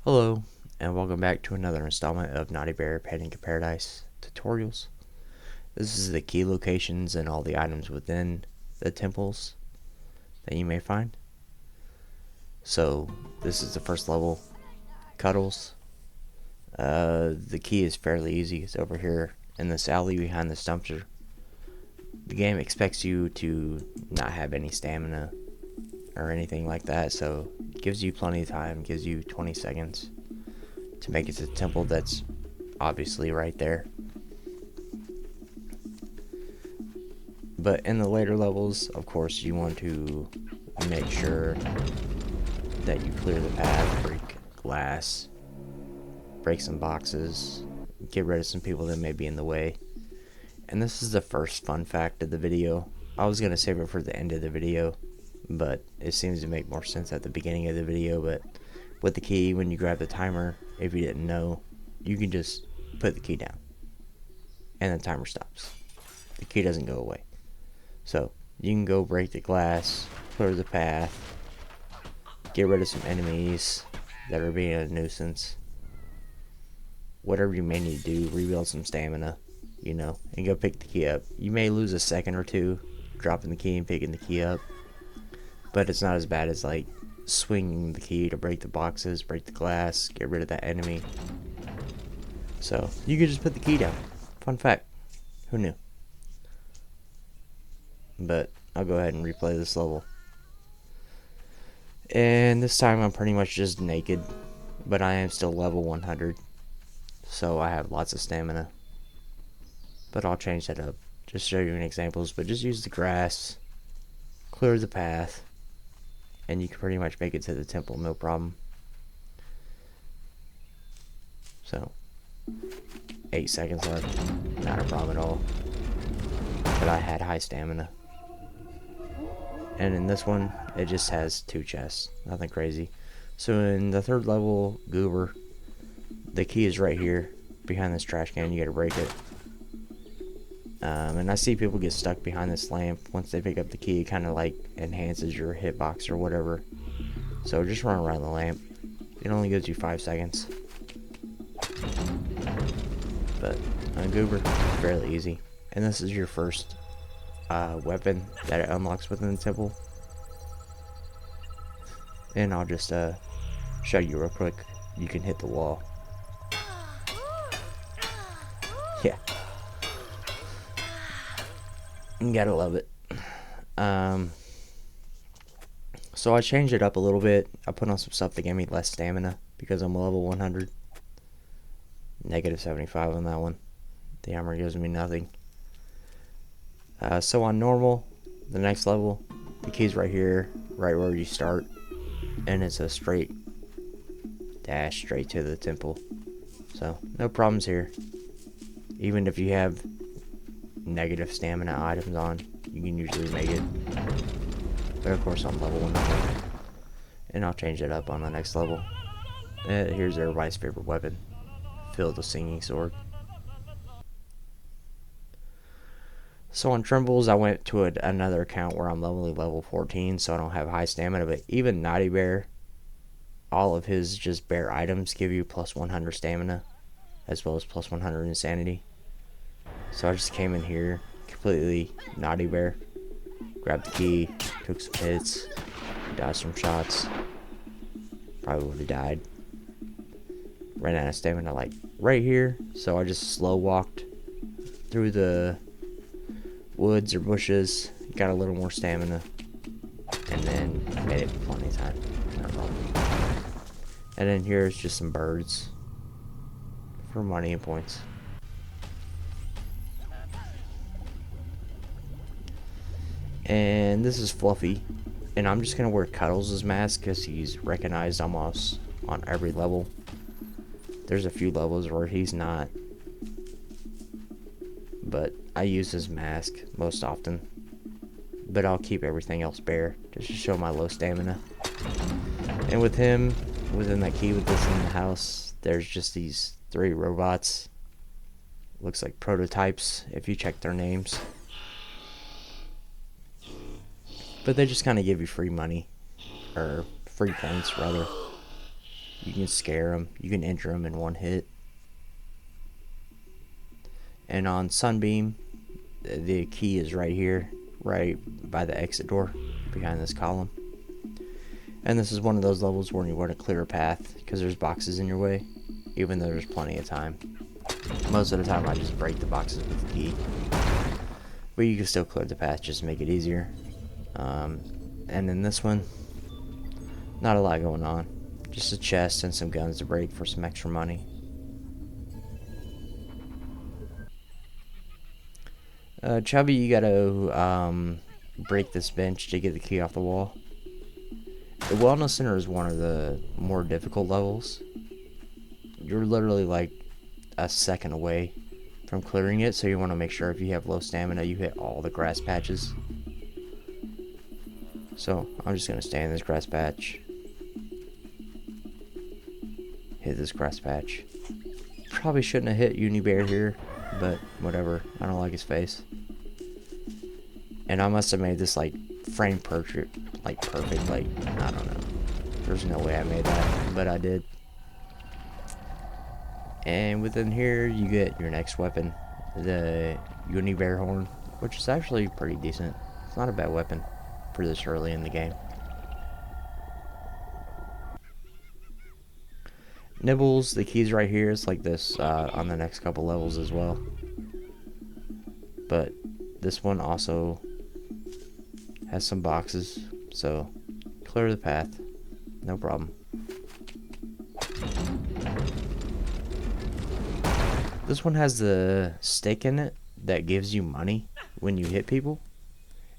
Hello, and welcome back to another installment of Naughty Bear Panic in Paradise tutorials. This is the key locations and all the items within the temples that you may find. So, this is the first level, Cuddles. The key is fairly easy. It's over here in this alley behind this dumpster. The game expects you to not have any stamina or anything like that, so it gives you plenty of time, gives you 20 seconds to make it to the temple that's obviously right there. But in the later levels, of course, you want to make sure that you clear the path, break glass, break some boxes, get rid of some people that may be in the way. And this is the first fun fact of the video. I was going to save it for the end of the video, but it seems to make more sense at the beginning of the video. But with the key, when you grab the timer, if you didn't know, you can just put the key down and the timer stops. The key doesn't go away. So you can go break the glass, clear the path, get rid of some enemies that are being a nuisance, whatever you may need to do, rebuild some stamina, and go pick the key up. You may lose a second or two dropping the key and picking the key up, but it's not as bad as like swinging the key to break the boxes, break the glass, get rid of that enemy. So you can just put the key down. Fun fact. Who knew? But I'll go ahead and replay this level. And this time I'm pretty much just naked, but I am still level 100, so I have lots of stamina. But I'll change that up, just show you an examples. But just use the grass, clear the path, and you can pretty much make it to the temple, no problem. So, 8 seconds left, not a problem at all. But I had high stamina. And in this one, it just has 2 chests, nothing crazy. So in the third level, Goober, the key is right here, behind this trash can. You gotta break it. And I see people get stuck behind this lamp. Once they pick up the key, it kind of like enhances your hitbox or whatever. So just run around the lamp. It only gives you 5 seconds. But on Goober, it's fairly easy. And this is your first weapon that it unlocks within the temple. And I'll just show you real quick. You can hit the wall. Yeah. You gotta love it. So I changed it up a little bit. I put on some stuff that gave me less stamina because I'm level 100. Negative 75 on that one. The armor gives me nothing. So on normal, the next level, the key's right here, right where you start, and it's a straight dash straight to the temple. So no problems here. Even if you have negative stamina items on, you can usually make it. But of course I'm level 100, and I'll change it up on the next level. Here's everybody's favorite weapon, Phil the Singing Sword. So on Trembles, I went to another account where I'm level 14, so I don't have high stamina. But even Naughty Bear, all of his just bear items give you plus 100 stamina, as well as plus 100 insanity. So I just came in here completely Naughty Bear, grabbed the key, took some hits, dodged some shots. Probably would have died. Ran out of stamina like right here, so I just slow walked through the woods or bushes, got a little more stamina, and then made it plenty of time. No problem. And then here's just some birds for money and points. And this is Fluffy, and I'm just gonna wear Cuddles' mask because he's recognized almost on every level. There's a few levels where he's not, but I use his mask most often. But I'll keep everything else bare just to show my low stamina. And with him, within that key with this in the house, there's just these 3 robots. Looks like prototypes if you check their names. But they just kind of give you free money, or free points rather. You can scare them. You can injure them in one hit. And on Sunbeam, the key is right here, right by the exit door, behind this column. And this is one of those levels where you want to clear a path, because there's boxes in your way, even though there's plenty of time. Most of the time I just break the boxes with the key. But you can still clear the path just to make it easier. And in this one, not a lot going on. Just a chest and some guns to break for some extra money. Chubby, you gotta break this bench to get the key off the wall. The Wellness Center is one of the more difficult levels. You're literally like a second away from clearing it, so you want to make sure if you have low stamina, you hit all the grass patches. So I'm just gonna stay in this grass patch. Hit this grass patch. Probably shouldn't have hit Unibear here, but whatever. I don't like his face. And I must have made this like frame perfect, like I don't know. There's no way I made that, but I did. And within here, you get your next weapon, the Unibear horn, which is actually pretty decent. It's not a bad weapon for this early in the game. Nibbles, the key's right here. It's like this on the next couple levels as well. But this one also has some boxes, so clear the path, no problem. This one has the stick in it that gives you money when you hit people.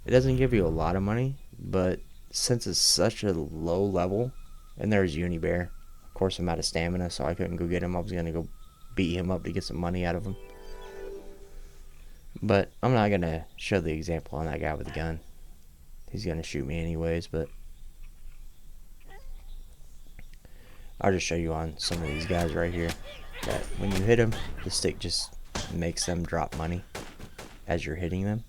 It doesn't give you a lot of money, but since it's such a low level, and there's Unibear, of course I'm out of stamina, so I couldn't go get him. I was gonna go beat him up to get some money out of him. But I'm not gonna show the example on that guy with the gun. He's gonna shoot me anyways, but I'll just show you on some of these guys right here that when you hit them, the stick just makes them drop money as you're hitting them.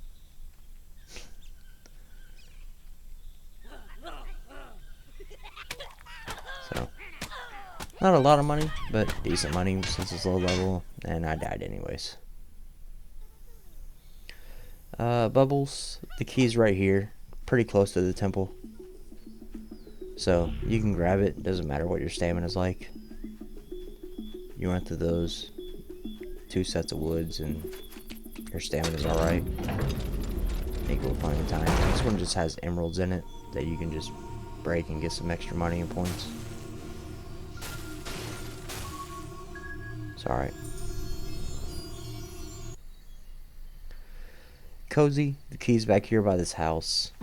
So, not a lot of money, but decent money since it's low level, and I died anyways. Bubbles, the key's right here, pretty close to the temple. So, you can grab it, doesn't matter what your stamina's like. You run through those 2 sets of woods and your stamina's alright. Equal plenty of time. This one just has emeralds in it that you can just break and get some extra money and points. It's alright. Cozy, the key's back here by this house.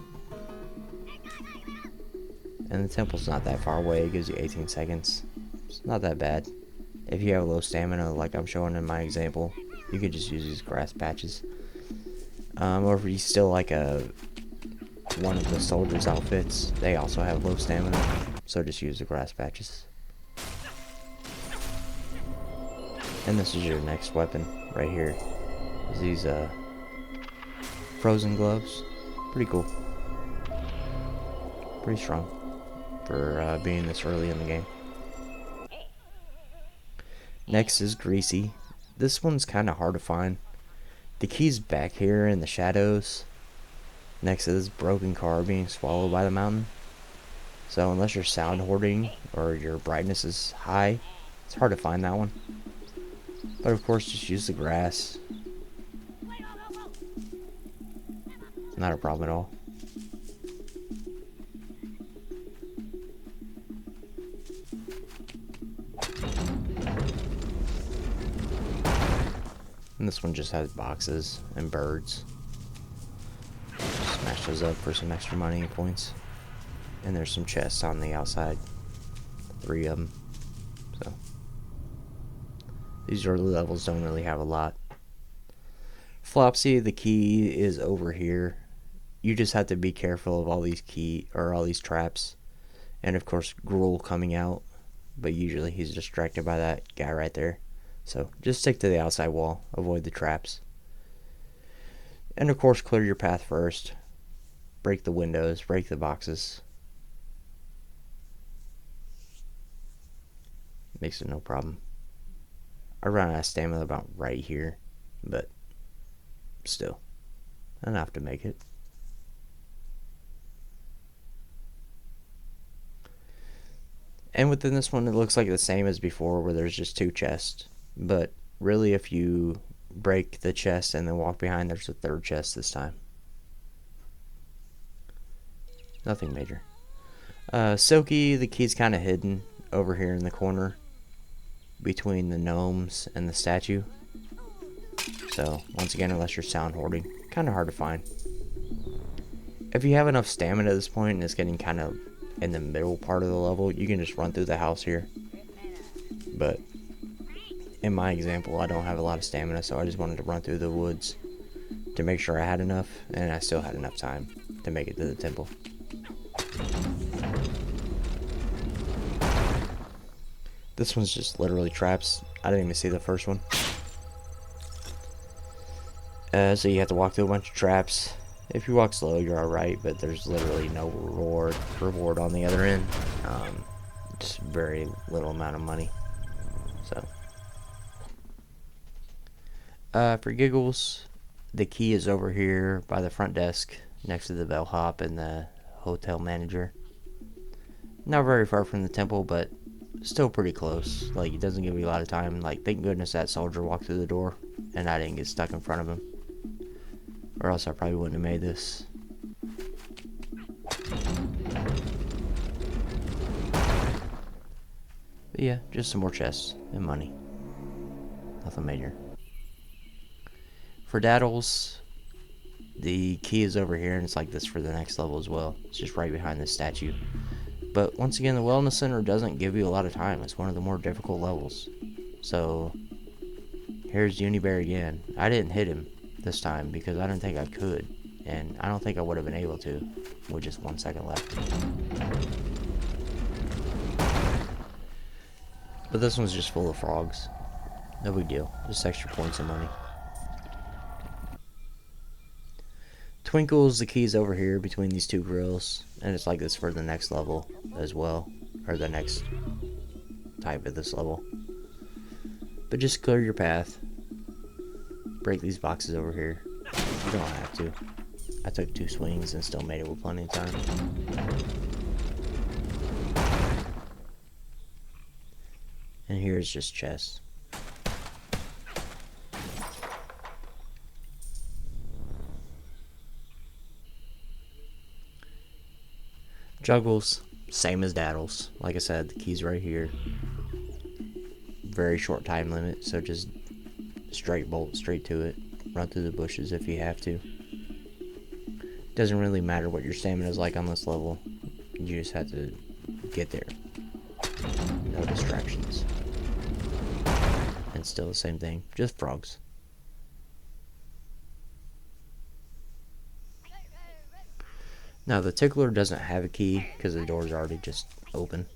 And the temple's not that far away, it gives you 18 seconds. It's not that bad. If you have low stamina, like I'm showing in my example, you could just use these grass patches. Or if you still like one of the soldiers' outfits, they also have low stamina, so just use the grass patches. And this is your next weapon right here. These frozen gloves, pretty cool, pretty strong for being this early in the game. Next is Greasy. This one's kind of hard to find. The key's back here in the shadows, next to this broken car being swallowed by the mountain. So unless you're sound hoarding or your brightness is high, it's hard to find that one. But of course, just use the grass. Not a problem at all. And this one just has boxes and birds. Smash those up for some extra money and points. And there's some chests on the outside. 3 of them. So these early levels don't really have a lot. Flopsy, the key is over here. You just have to be careful of all these traps. And of course Gruul coming out. But usually he's distracted by that guy right there. So just stick to the outside wall, avoid the traps. And of course clear your path first. Break the windows, break the boxes. Makes it no problem. I run out of stamina about right here, but still, enough to make it. And within this one, it looks like the same as before, where there's just 2 chests. But really, if you break the chest and then walk behind, there's a 3rd chest this time. Nothing major. Silky, the key's kind of hidden over here in the corner between the gnomes and the statue. So, once again, unless you're sound hoarding, kind of hard to find. If you have enough stamina at this point and it's getting kind of in the middle part of the level, you can just run through the house here. But in my example, I don't have a lot of stamina, so I just wanted to run through the woods to make sure I had enough, and I still had enough time to make it to the temple. This one's just literally traps. I didn't even see the first one. So you have to walk through a bunch of traps. If you walk slow, you're alright, but there's literally no reward on the other end. Just very little amount of money. So, for giggles, the key is over here by the front desk, next to the bellhop and the hotel manager. Not very far from the temple, but still pretty close. Like, it doesn't give you a lot of time. Like, thank goodness that soldier walked through the door and I didn't get stuck in front of him, or else I probably wouldn't have made this. But yeah, just some more chests and money. Nothing major. For Daddles, the key is over here, and it's like this for the next level as well. It's just right behind the statue. But once again, the Wellness Center doesn't give you a lot of time. It's one of the more difficult levels. So, here's Unibear again. I didn't hit him this time because I didn't think I could. And I don't think I would have been able to with just 1 second left. But this one's just full of frogs. No big deal. Just extra points and money. Twinkles, the key's over here between these 2 grills. And it's like this for the next level as well. Or the next type of this level. But just clear your path. Break these boxes over here. You don't have to. I took 2 swings and still made it with plenty of time. And here's just chests. Juggles, same as Daddles. Like I said, the key's right here. Very short time limit, so just straight bolt straight to it. Run through the bushes if you have to. Doesn't really matter what your stamina is like on this level. You just have to get there. No distractions. And still the same thing, just frogs. Now the tickler doesn't have a key because the door's already just open.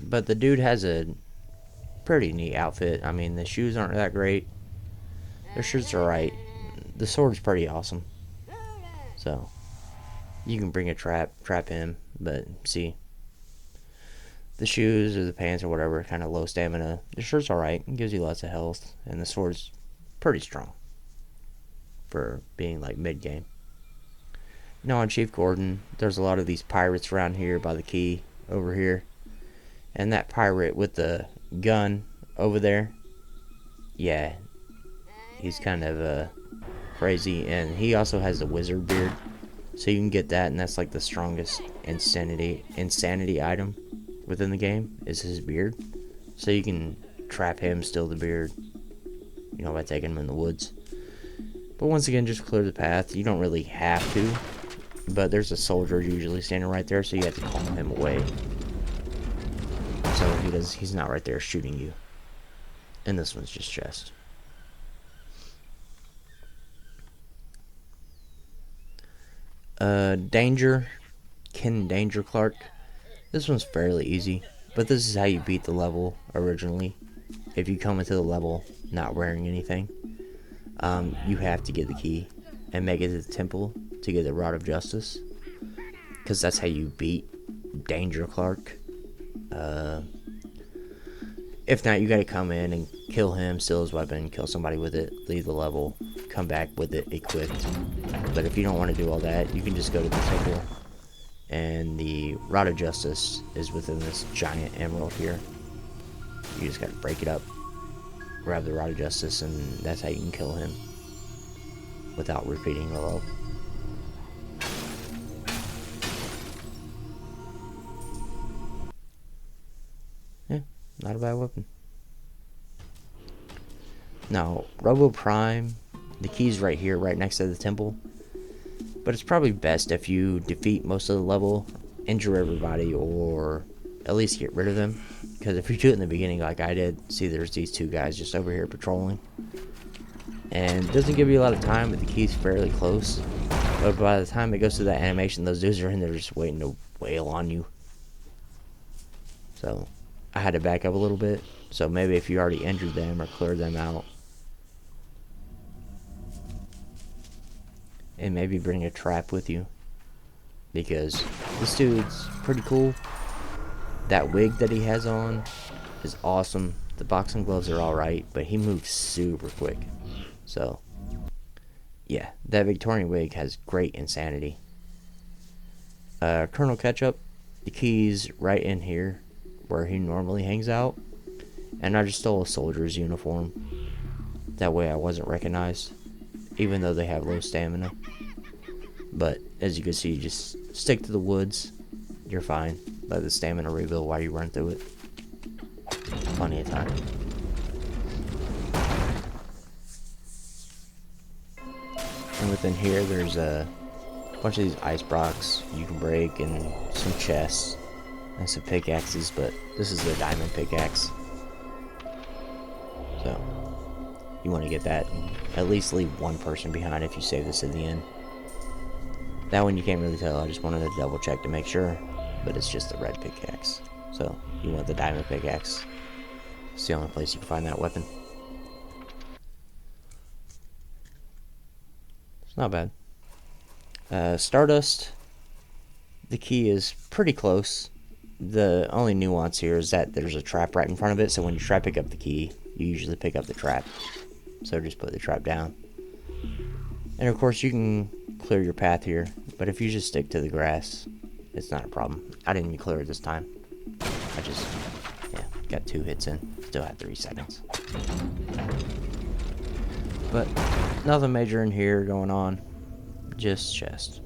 But the dude has a pretty neat outfit. I mean, the shoes aren't that great. The shirt's alright. The sword's pretty awesome. So, you can bring a trap him, but see, the shoes or the pants or whatever, kind of low stamina. The shirt's alright, it gives you lots of health, and the sword's pretty strong for being like mid-game. Now on Chief Gordon, there's a lot of these pirates around here by the key over here. And that pirate with the gun over there, yeah, he's kind of crazy, and he also has a wizard beard, so you can get that, and that's like the strongest insanity item within the game is his beard. So you can trap him, steal the beard, you know, by taking him in the woods. But once again, just clear the path. You don't really have to, but there's a soldier usually standing right there, so you have to call him away. So he's not right there shooting you. And this one's just chest. Danger. Ken Danger Clark. This one's fairly easy, but this is how you beat the level originally. If you come into the level not wearing anything, you have to get the key and make it to the temple to get the Rod of Justice, because that's how you beat Danger Clark. If not, you gotta come in and kill him, steal his weapon, kill somebody with it, leave the level, come back with it equipped. But if you don't want to do all that, you can just go to the temple, and the Rod of Justice is within this giant emerald here. You just gotta break it up, grab the Rod of Justice, and that's how you can kill him without repeating the level. Yeah, not a bad weapon. Now, Robo Prime, the key's right here, right next to the temple. But it's probably best if you defeat most of the level, injure everybody, or at least get rid of them. Because if you do it in the beginning like I did, see there's these two guys just over here patrolling. And it doesn't give you a lot of time, but the key's fairly close. But by the time it goes through that animation, those dudes are in there just waiting to wail on you. So, I had to back up a little bit. So maybe if you already injured them or cleared them out, and maybe bring a trap with you, because this dude's pretty cool. That wig that he has on is awesome. The boxing gloves are alright, but he moves super quick. So, yeah, that Victorian wig has great insanity. Colonel Ketchup, the key's right in here, where he normally hangs out. And I just stole a soldier's uniform. That way I wasn't recognized, even though they have low stamina. But as you can see, just stick to the woods. You're fine. Let the stamina rebuild while you run through it. Plenty of time. And within here, there's a bunch of these ice blocks you can break, and some chests, and some pickaxes. But this is the diamond pickaxe. So, you want to get that. At least leave one person behind if you save this at the end. That one you can't really tell. I just wanted to double check to make sure. But it's just the red pickaxe. So, you want the diamond pickaxe. It's the only place you can find that weapon. It's not bad. Stardust. The key is pretty close. The only nuance here is that there's a trap right in front of it. So when you try to pick up the key, you usually pick up the trap. So just put the trap down. And of course you can clear your path here. But if you just stick to the grass, it's not a problem. I didn't even clear it this time. I just, got 2 hits in. Still had 3 seconds. But nothing major in here going on. Just chest.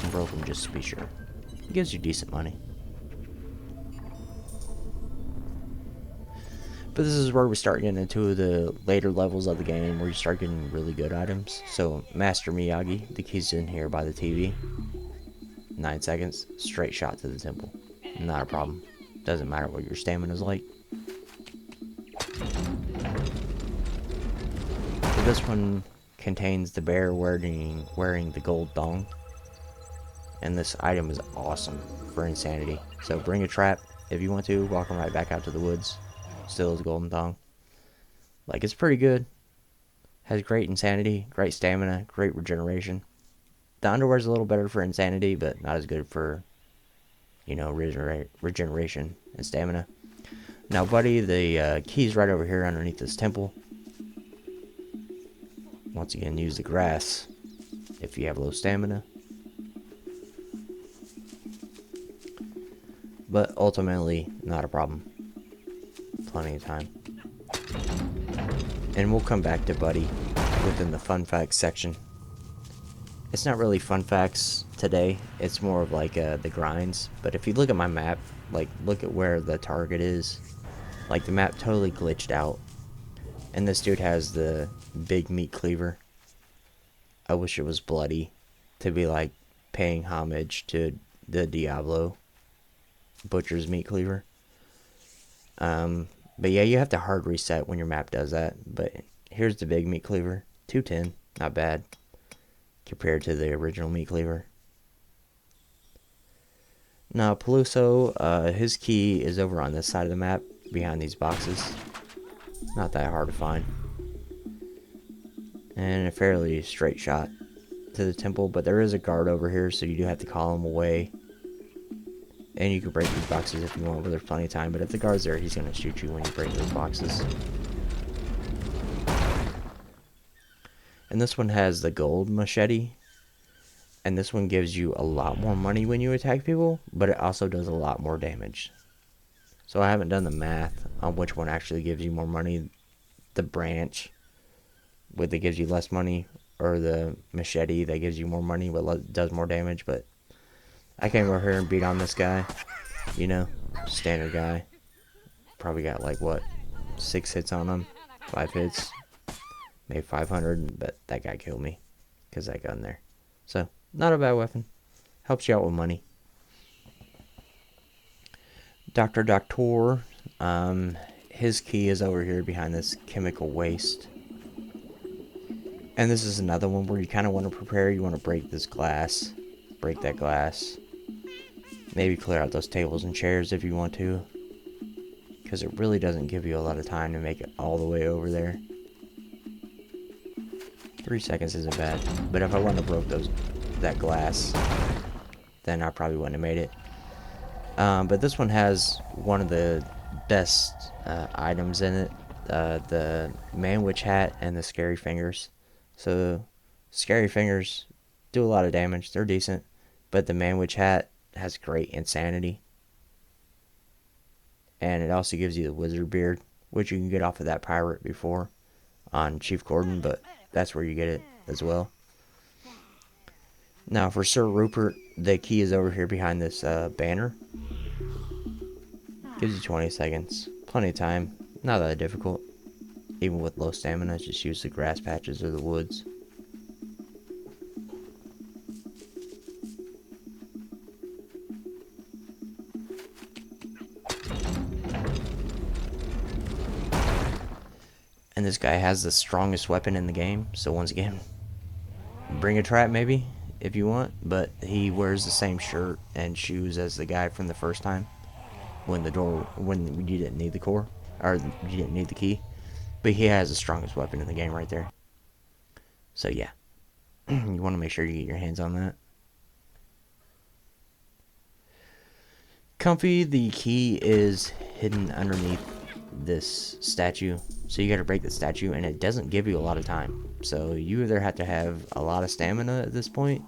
And broke them just to be sure. It gives you decent money. But this is where we start getting into the later levels of the game, where you start getting really good items. So, Master Miyagi, the key's in here by the TV. 9 seconds, straight shot to the temple. Not a problem. Doesn't matter what your stamina's like. So this one contains the bear wearing the gold thong. And this item is awesome for insanity. So bring a trap if you want to, walk them right back out to the woods. Still is golden thong. Like, it's pretty good. Has great insanity, great stamina, great regeneration. The underwear's a little better for insanity, but not as good for, regeneration and stamina. Now, buddy, the key's right over here underneath this temple. Once again, use the grass if you have low stamina. But ultimately, not a problem. Plenty of time. And we'll come back to Buddy within the fun facts section. It's not really fun facts today. It's more of like the grinds. But if you look at my map, like look at where the target is. Like the map totally glitched out. And this dude has the big meat cleaver. I wish it was bloody to be like paying homage to the Diablo butcher's meat cleaver. But yeah, you have to hard reset when your map does that. But here's the big meat cleaver. 210. Not bad. Compared to the original meat cleaver. Now, Peluso, his key is over on this side of the map. Behind these boxes. Not that hard to find. And a fairly straight shot. to the temple, but there is a guard over here, so you do have to call him away. And you can break these boxes if you want, but there's plenty of time. But if the guard's there, he's going to shoot you when you break those boxes. And this one has the gold machete. And this one gives you a lot more money when you attack people, but it also does a lot more damage. So I haven't done the math on which one actually gives you more money. The branch, that gives you less money, or the machete that gives you more money but does more damage. But I came over here and beat on this guy, you know, standard guy. Probably got like, what, 6 hits on him, 5 hits, maybe 500, but that guy killed me because that gun there. So not a bad weapon, helps you out with money. Dr. Doctor, his key is over here behind this chemical waste. And this is another one where you kind of want to prepare. You want to break this glass. Break that glass. Maybe clear out those tables and chairs if you want to. Because it really doesn't give you a lot of time to make it all the way over there. 3 seconds isn't bad. But if I wouldn't have broke that glass, then I probably wouldn't have made it. But this one has one of the best items in it. The Man Witch Hat and the Scary Fingers. So, Scary Fingers do a lot of damage. They're decent. But the Man Witch Hat has great insanity. And it also gives you the Wizard Beard, which you can get off of that pirate before on Chief Gordon, but that's where you get it as well. Now, for Sir Rupert, the key is over here behind this banner. Gives you 20 seconds. Plenty of time. Not that difficult. Even with low stamina, just use the grass patches or the woods. And this guy has the strongest weapon in the game, so once again, bring a trap maybe, if you want, but he wears the same shirt and shoes as the guy from the first time, when you didn't need the core, or you didn't need the key, but he has the strongest weapon in the game right there. So yeah, you want to make sure you get your hands on that. Comfy, the key is hidden underneath this statue, so you got to break the statue, and it doesn't give you a lot of time, so you either have to have a lot of stamina at this point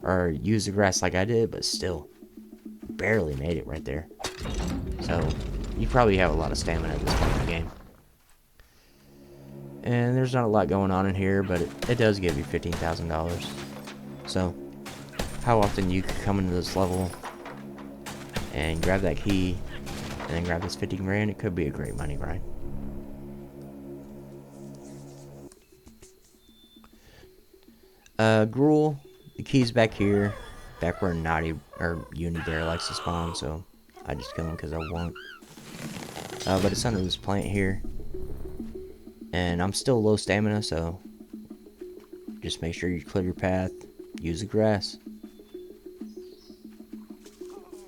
or use the grass like I did, but still barely made it right there. So you probably have a lot of stamina at this point in the game, and there's not a lot going on in here, but it does give you $15,000. So how often you could come into this level and grab that key and then grab this 50 grand, it could be a great money grind. Gruul, the key's back here, back where Naughty or Uni Bear likes to spawn, so I just kill him because I want. But it's under this plant here, and I'm still low stamina, so just make sure you clear your path, use the grass.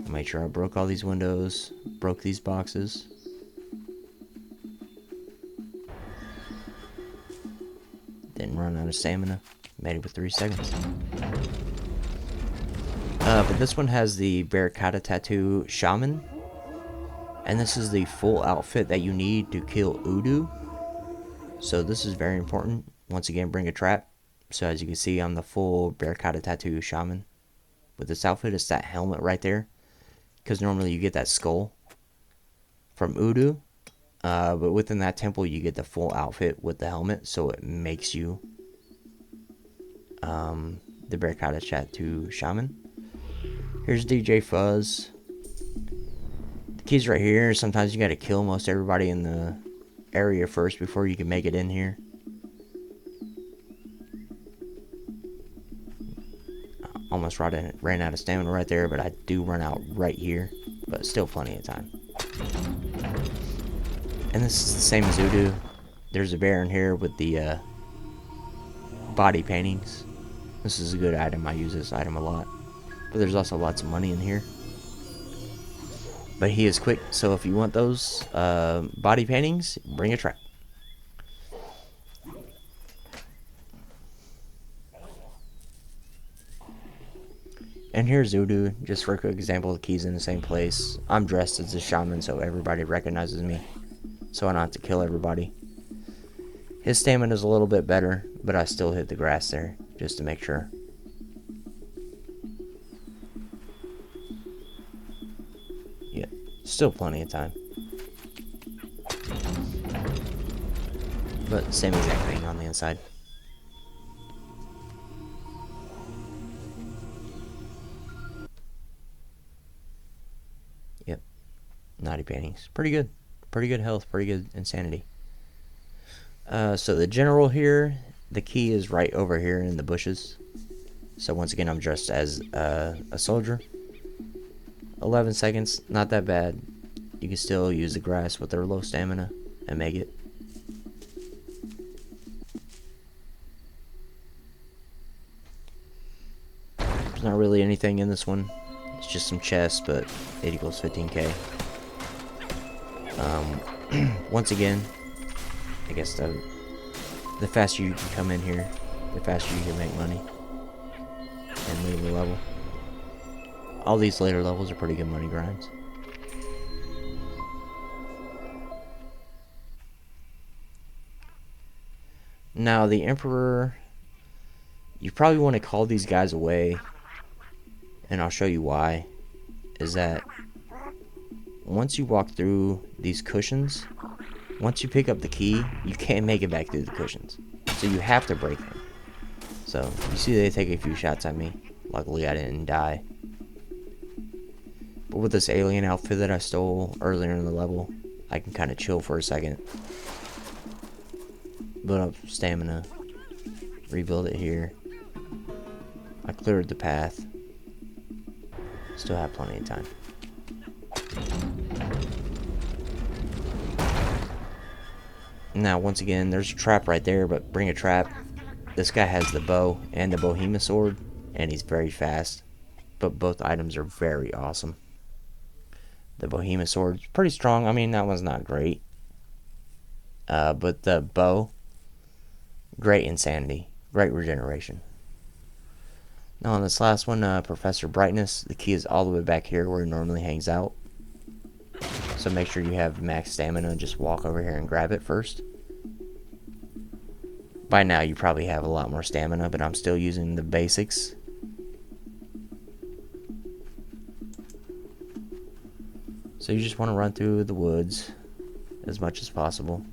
Make sure I broke all these windows, broke these boxes. Didn't run out of stamina. Made it with 3 seconds. But this one has the Barricada Tattoo Shaman. And this is the full outfit that you need to kill Udu. So this is very important. Once again, bring a trap. So as you can see, I'm the full Barricada Tattoo Shaman. With this outfit, it's that helmet right there. Because normally you get that skull from Udu. But within that temple, you get the full outfit with the helmet. So it makes you the Barricada Tattoo Shaman. Here's DJ Fuzz. The key's right here. Sometimes you gotta kill most everybody in the area first before you can make it in here. Almost ran out of stamina right there, but I do run out right here. But still plenty of time. And this is the same as Udu. There's a bear in here with the body paintings. This is a good item. I use this item a lot. But there's also lots of money in here. But he is quick, so if you want those body paintings, bring a trap. And here's Udu, just for a quick example, the key's in the same place. I'm dressed as a shaman so everybody recognizes me, so I don't have to kill everybody. His stamina's a little bit better, but I still hit the grass there, just to make sure. Yeah, still plenty of time. But same exact thing on the inside. Yep, naughty paintings. Pretty good. Pretty good health, pretty good insanity. So the general here, the key is right over here in the bushes. So once again, I'm dressed as a soldier. 11 seconds, not that bad. You can still use the grass with their low stamina and make it. There's not really anything in this one. It's just some chests, but it equals 15k. Once again, I guess the faster you can come in here, the faster you can make money and leave the level. All these later levels are pretty good money grinds. Now the Emperor, you probably want to call these guys away, and I'll show you why. Is that once you walk through these cushions, once you pick up the key, you can't make it back through the cushions. So you have to break them. So you see they take a few shots at me. Luckily I didn't die. But with this alien outfit that I stole earlier in the level, I can kind of chill for a second. Build up stamina. Rebuild it here. I cleared the path. Still have plenty of time. Now, once again, there's a trap right there, but bring a trap. This guy has the bow and the Bohemoth sword, and he's very fast. But both items are very awesome. The Bohemoth sword's pretty strong. I mean, that one's not great. But the bow, great insanity. Great regeneration. Now on this last one, Professor Brightness, the key is all the way back here where he normally hangs out. So make sure you have max stamina. Just walk over here and grab it first. By now you probably have a lot more stamina, but I'm still using the basics. So you just want to run through the woods as much as possible.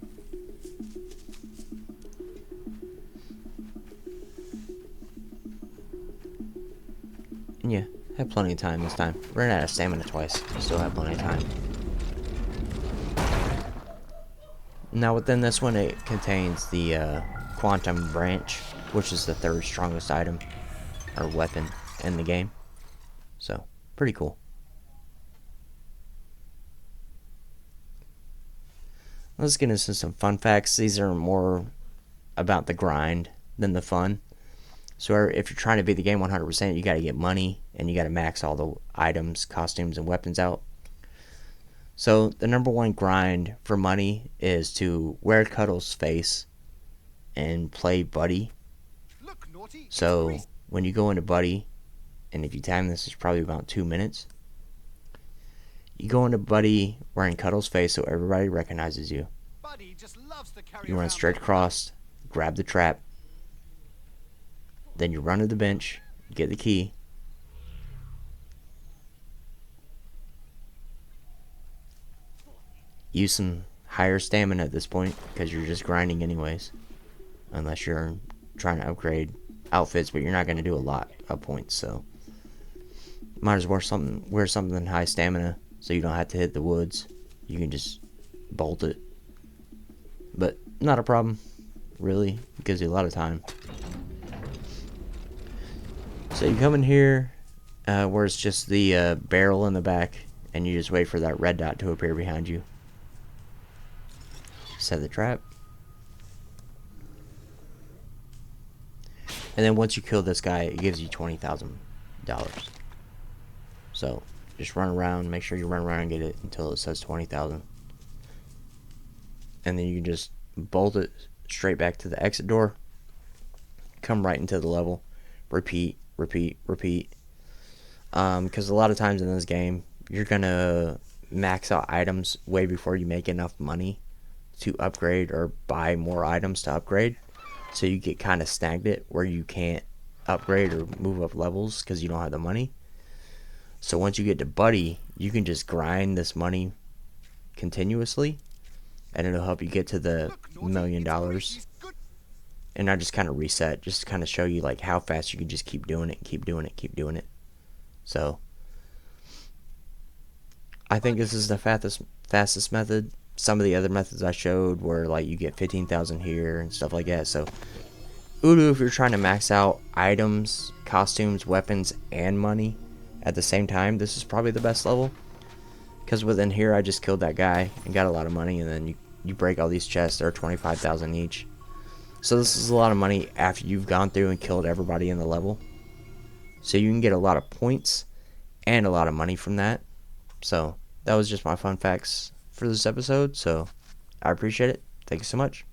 And yeah, have plenty of time this time. Ran out of stamina twice. Still have plenty of time. Now within this one, it contains the Quantum Branch, which is the third strongest item or weapon in the game. So, pretty cool. Let's get into some fun facts. These are more about the grind than the fun. So if you're trying to beat the game 100%, you got to get money, and you got to max all the items, costumes, and weapons out. So the number one grind for money is to wear Cuddle's face and play Buddy. So when you go into Buddy, and if you time this, it's probably about 2 minutes. You go into Buddy wearing Cuddle's face so everybody recognizes you. You run straight across, grab the trap, then you run to the bench, get the key, use some higher stamina at this point because you're just grinding anyways, unless you're trying to upgrade outfits, but you're not going to do a lot of points, so might as well wear something high stamina so you don't have to hit the woods. You can just bolt it, but not a problem really. It gives you a lot of time. So you come in here where it's just the barrel in the back, and you just wait for that red dot to appear behind you. Set the trap. And then once you kill this guy, it gives you $20,000. So just run around, make sure you run around and get it until it says 20,000. And then you can just bolt it straight back to the exit door. Come right into the level. Repeat, repeat, repeat. Because a lot of times in this game, you're gonna max out items way before you make enough money to upgrade or buy more items to upgrade. So you get kind of stagnant where you can't upgrade or move up levels because you don't have the money. So once you get to Buddy, you can just grind this money continuously, and it'll help you get to the $1,000,000. And I just kind of reset, just to kind of show you like how fast you can just keep doing it, keep doing it, keep doing it. So I think this is the fastest method. Some of the other methods I showed were like you get 15,000 here and stuff like that. So Udu, if you're trying to max out items, costumes, weapons, and money at the same time, this is probably the best level. Because within here, I just killed that guy and got a lot of money, and then you break all these chests. They're 25,000 each. So this is a lot of money after you've gone through and killed everybody in the level. So you can get a lot of points and a lot of money from that. So that was just my fun facts for this episode. So I appreciate it. Thank you so much.